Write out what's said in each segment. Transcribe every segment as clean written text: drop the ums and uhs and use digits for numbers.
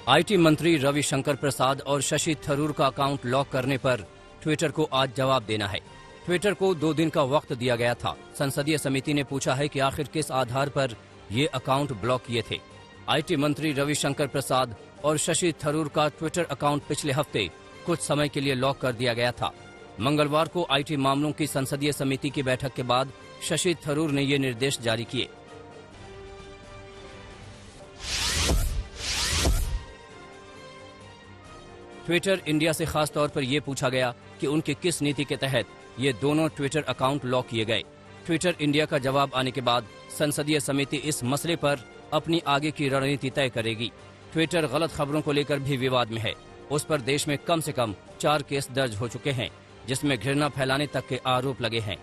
IT मंत्री रविशंकर प्रसाद और शशि थरूर का अकाउंट लॉक करने पर ट्विटर को आज जवाब देना है। ट्विटर को 2 दिन का वक्त दिया गया था। संसदीय समिति ने पूछा है कि आखिर किस आधार पर ये अकाउंट ब्लॉक किए थे। आईटी मंत्री रविशंकर प्रसाद और शशि थरूर का ट्विटर अकाउंट पिछले हफ्ते कुछ समय के लिए लॉक कर दिया गया था। मंगलवार को आईटी मामलों की संसदीय समिति की बैठक के बाद शशि थरूर ने ये निर्देश जारी किए। ट्विटर इंडिया से खास तौर पर यह पूछा गया कि उनकी किस नीति के तहत ये दोनों ट्विटर अकाउंट लॉक किए गए। ट्विटर इंडिया का जवाब आने के बाद संसदीय समिति इस मसले पर अपनी आगे की रणनीति तय करेगी। ट्विटर गलत खबरों को लेकर भी विवाद में है। उस पर देश में कम से कम 4 केस दर्ज हो चुके हैं, जिसमें घृणा फैलाने तक के आरोप लगे हैं।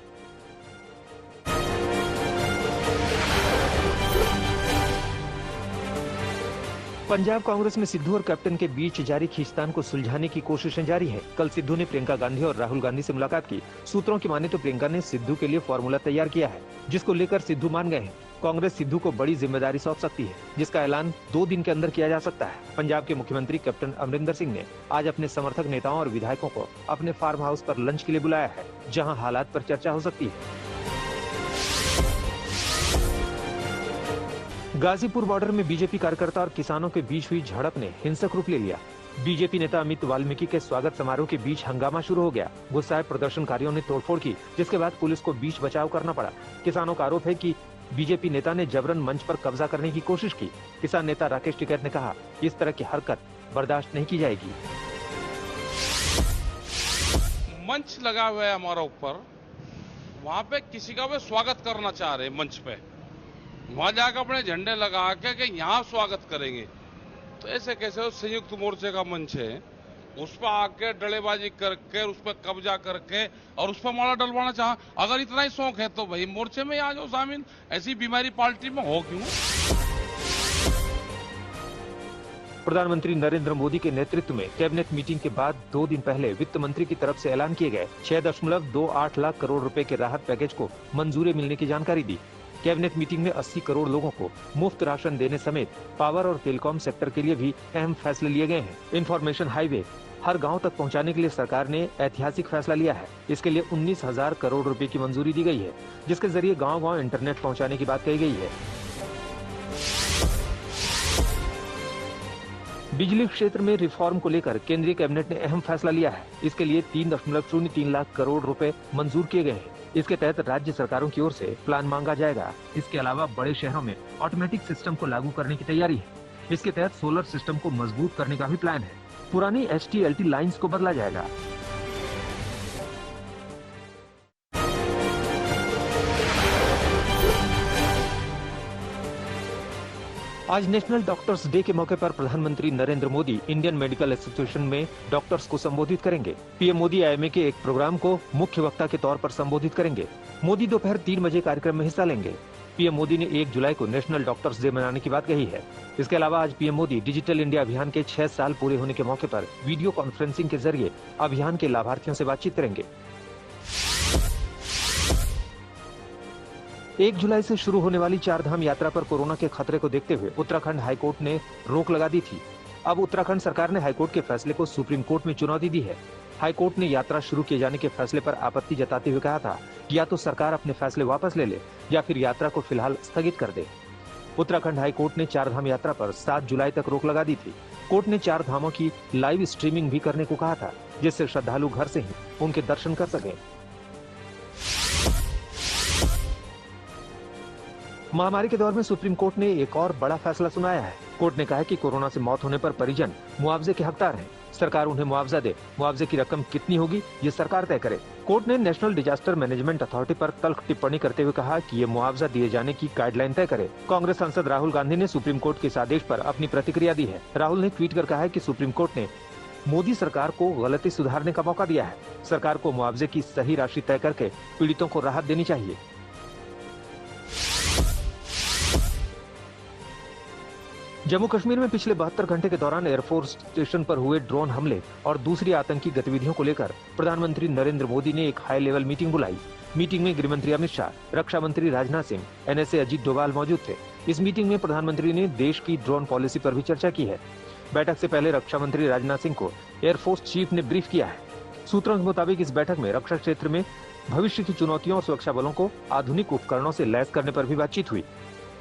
पंजाब कांग्रेस में सिद्धू और कैप्टन के बीच जारी खींचतान को सुलझाने की कोशिशें जारी है। कल सिद्धू ने प्रियंका गांधी और राहुल गांधी से मुलाकात की। सूत्रों की माने तो प्रियंका ने सिद्धू के लिए फॉर्मूला तैयार किया है, जिसको लेकर सिद्धू मान गए हैं। कांग्रेस सिद्धू को बड़ी जिम्मेदारी सौंप सकती है, जिसका ऐलान 2 दिन के अंदर किया जा सकता है। पंजाब के मुख्यमंत्री कैप्टन अमरिंदर सिंह ने आज अपने समर्थक नेताओं और विधायकों को अपने फार्म हाउस पर लंच के लिए बुलाया है, जहाँ हालात पर चर्चा हो सकती है। गाजीपुर बॉर्डर में बीजेपी कार्यकर्ता और किसानों के बीच हुई झड़प ने हिंसक रूप ले लिया। बीजेपी नेता अमित वाल्मीकि के स्वागत समारोह के बीच हंगामा शुरू हो गया। गुस्साए प्रदर्शनकारियों ने तोड़फोड़ की, जिसके बाद पुलिस को बीच बचाव करना पड़ा। किसानों का आरोप है कि बीजेपी नेता ने जबरन मंच पर कब्जा करने की कोशिश की। किसान नेता राकेश टिकैत ने कहा, इस तरह की हरकत बर्दाश्त नहीं की जाएगी। मंच लगा हुआ है हमारा ऊपर, वहाँ पे किसी का वे स्वागत करना चाह रहे मंच पे, वहां जाकर अपने झंडे लगा के कि यहाँ स्वागत करेंगे। तो ऐसे कैसे संयुक्त मोर्चे का मंच है, उस पर आके डलेबाजी करके उस पर कब्जा करके और उस पर माला डलवाना चाह। अगर इतना ही शौक है तो भाई मोर्चे में आ जाओ शामिल। ऐसी बीमारी पार्टी में हो क्यों? प्रधानमंत्री नरेंद्र मोदी के नेतृत्व में कैबिनेट मीटिंग के बाद 2 दिन पहले वित्त मंत्री की तरफ से ऐलान किए गए 6.28 लाख करोड़ रुपए के राहत पैकेज को मंजूरी मिलने की जानकारी दी। कैबिनेट मीटिंग में 80 करोड़ लोगों को मुफ्त राशन देने समेत पावर और टेलीकॉम सेक्टर के लिए भी अहम फैसले लिए गए हैं। इंफॉर्मेशन हाईवे हर गांव तक पहुंचाने के लिए सरकार ने ऐतिहासिक फैसला लिया है। इसके लिए 19,000 करोड़ रुपए की मंजूरी दी गई है, जिसके जरिए गांव-गांव इंटरनेट पहुंचाने की बात कही गई है। बिजली क्षेत्र में रिफॉर्म को लेकर केंद्रीय कैबिनेट ने अहम फैसला लिया है। इसके लिए 3.03 लाख करोड़ रुपए मंजूर किए गए हैं। इसके तहत राज्य सरकारों की ओर से प्लान मांगा जाएगा। इसके अलावा बड़े शहरों में ऑटोमेटिक सिस्टम को लागू करने की तैयारी है। इसके तहत सोलर सिस्टम को मजबूत करने का भी प्लान है। पुरानी HT-LT लाइंस को बदला जाएगा। आज नेशनल डॉक्टर्स डे के मौके पर प्रधानमंत्री Narendra Modi Indian medical association में डॉक्टर्स को संबोधित करेंगे। पीएम मोदी IMA के एक प्रोग्राम को मुख्य वक्ता के तौर पर संबोधित करेंगे। मोदी दोपहर 3 बजे कार्यक्रम में हिस्सा लेंगे। पीएम मोदी ने 1 जुलाई को नेशनल डॉक्टर्स डे मनाने की बात कही है। इसके अलावा आज पीएम मोदी डिजिटल इंडिया अभियान के 6 साल पूरे होने के मौके पर वीडियो कॉन्फ्रेंसिंग के जरिए अभियान के लाभार्थियों से बातचीत करेंगे। 1 जुलाई से शुरू होने वाली 4 धाम यात्रा पर कोरोना के खतरे को देखते हुए उत्तराखंड हाईकोर्ट ने रोक लगा दी थी। अब उत्तराखंड सरकार ने हाईकोर्ट के फैसले को सुप्रीम कोर्ट में चुनौती दी है। हाईकोर्ट ने यात्रा शुरू किए जाने के फैसले पर आपत्ति जताते हुए कहा था कि या तो सरकार अपने फैसले वापस ले या फिर यात्रा को फिलहाल स्थगित कर दे। उत्तराखंड हाईकोर्ट ने 4 धाम यात्रा पर 7 जुलाई तक रोक लगा दी थी। कोर्ट ने 4 धामों की लाइव स्ट्रीमिंग भी करने को कहा था, जिससे श्रद्धालु घर से ही उनके दर्शन कर सके। महामारी के दौर में सुप्रीम कोर्ट ने एक और बड़ा फैसला सुनाया है। कोर्ट ने कहा है कि कोरोना से मौत होने पर परिजन मुआवजे के हकदार हैं। सरकार उन्हें मुआवजा दे। मुआवजे की रकम कितनी होगी, ये सरकार तय करे। कोर्ट ने नेशनल डिजास्टर मैनेजमेंट अथॉरिटी पर तल्ख टिप्पणी करते हुए कहा कि ये मुआवजा दिए जाने की गाइडलाइन तय करे। कांग्रेस सांसद राहुल गांधी ने सुप्रीम कोर्ट के इस आदेश पर अपनी प्रतिक्रिया दी है। राहुल ने ट्वीट कर कहा है कि सुप्रीम कोर्ट ने मोदी सरकार को गलती सुधारने का मौका दिया है। सरकार को मुआवजे की सही राशि तय करके पीड़ितों को राहत देनी चाहिए। जम्मू कश्मीर में पिछले 72 घंटे के दौरान एयरफोर्स स्टेशन पर हुए ड्रोन हमले और दूसरी आतंकी गतिविधियों को लेकर प्रधानमंत्री नरेंद्र मोदी ने एक हाई लेवल मीटिंग बुलाई। मीटिंग में गृहमंत्री अमित शाह, रक्षा मंत्री राजनाथ सिंह, NSA अजीत डोभाल मौजूद थे। इस मीटिंग में प्रधानमंत्री ने देश की ड्रोन पॉलिसी पर भी चर्चा की है। बैठक से पहले रक्षा मंत्री राजनाथ सिंह को एयरफोर्स चीफ ने ब्रीफ किया है। सूत्रों के मुताबिक इस बैठक में रक्षा क्षेत्र में भविष्य की चुनौतियों और सुरक्षा बलों को आधुनिक उपकरणों से लैस करने पर भी बातचीत हुई।